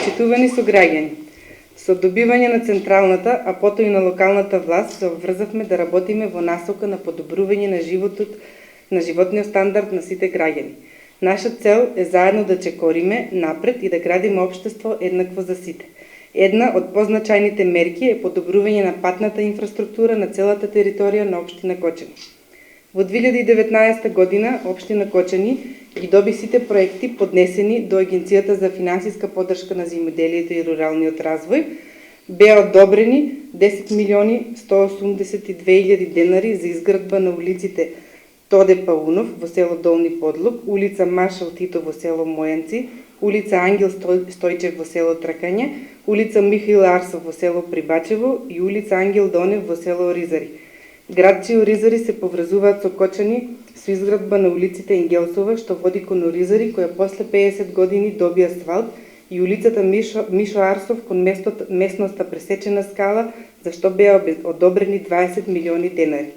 Почитувани сограѓани, со добивање на централната, а потоа и на локалната власт, се обврзавме да работиме во насока на подобрување на животниот стандард на сите граѓани. Наша цел е заедно да чекориме напред и да градиме општество еднакво за сите. Една од позначајните мерки е подобрување на патната инфраструктура на целата територија на општина Кочани. Во 2019 година општина Кочани ги доби сите проекти поднесени до Агенцијата за финансиска поддршка на земјоделието и руралниот развој. Беа одобрени 10.182.000 денари за изградба на улиците Тоде Паунов во село Долни Подлук, улица Маршал Тито во село Мојанци, улица Ангел Стојчев во село Тракање, улица Михаил Арсов во село Прибачево и улица Ангел Донев во село Оризари. Град чии Оризари се поврзуваат со Кочани со изградба на улиците Енгелсова, што води кон Оризари, која после 50 години доби асфалт, и улицата Мишо Арсов кон местноста Пресечена скала, за што беа одобрени 20 милиони денари.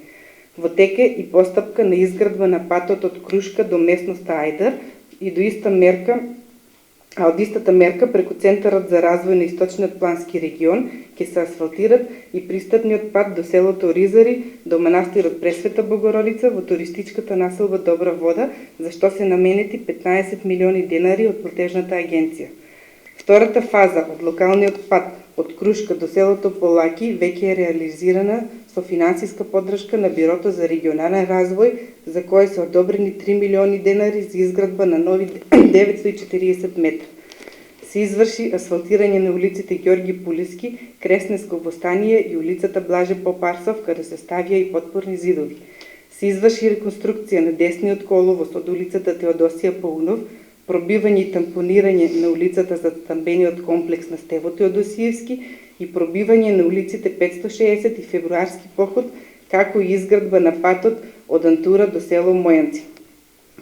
Во теке и постапка на изградба на патот од Крушка до местноста Ајдар и од истата мерка преку Центарот за развој на Источниот плански регион ќе се асфалтират и пристапниот пат до селото Оризари, до манастирот Пресвета Богородица во туристичката населба Добра вода, за што се наменети 15 милиони денари од платежната агенција. Втората фаза од локалниот пат од Крушка до селото Полаки веќе е реализирана со финансиска поддршка на Бирото за регионален развој, за кој се одобрени 3 милиони денари за изградба на нови 940 метра. Се изврши асфалтирање на улиците Ѓорги Пулиски, Креснеско Востание и улицата Блаже Попарсов, каде се ставија и подпорни зидови. Се изврши реконструкција на десниот коловоз од улицата Теодосија Паунов, пробивање и тампонирање на улицата за стамбениот комплекс на Стево Теодосиевски и пробивање на улиците 560 и Февруарски поход, како и изградба на патот од Антура до село Мојанци.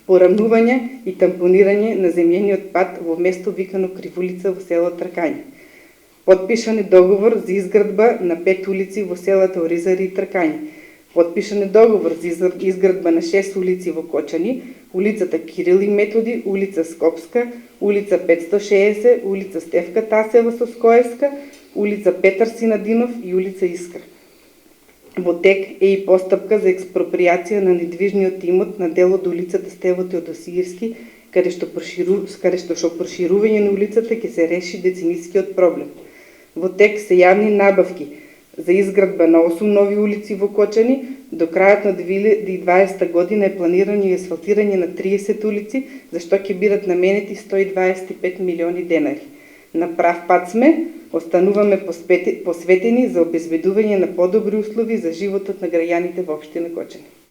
Порамнување и тампонирање на земјениот пат во место викано Кривулица во село Тракање. Подпишан е договор за изградба на 5 улици во селата Оризари и Тракање. Подпишан е договор за изградба на 6 улици во Кочани, улицата Кирил и Методи, улица Скопска, улица 560, улица Стефка Тасева Соскоевска, улица Петар Синадинов и улица Искра. Во тек е и постапка за експроприација на недвижниот имот на дел од улицата Стево Теодосиевски, каде што проширување на улицата ќе се реши деценискиот проблем. Во тек се јавни набавки за изградба на 8 нови улици во Кочани. До крајот на 2020 година е планирано и асфалтирање на 30 улици, за што ќе бидат наменети 125 милиони денари. На прав пат сме, остануваме посветени за обезбедување на подобри услови за животот на граѓаните во општина Кочани.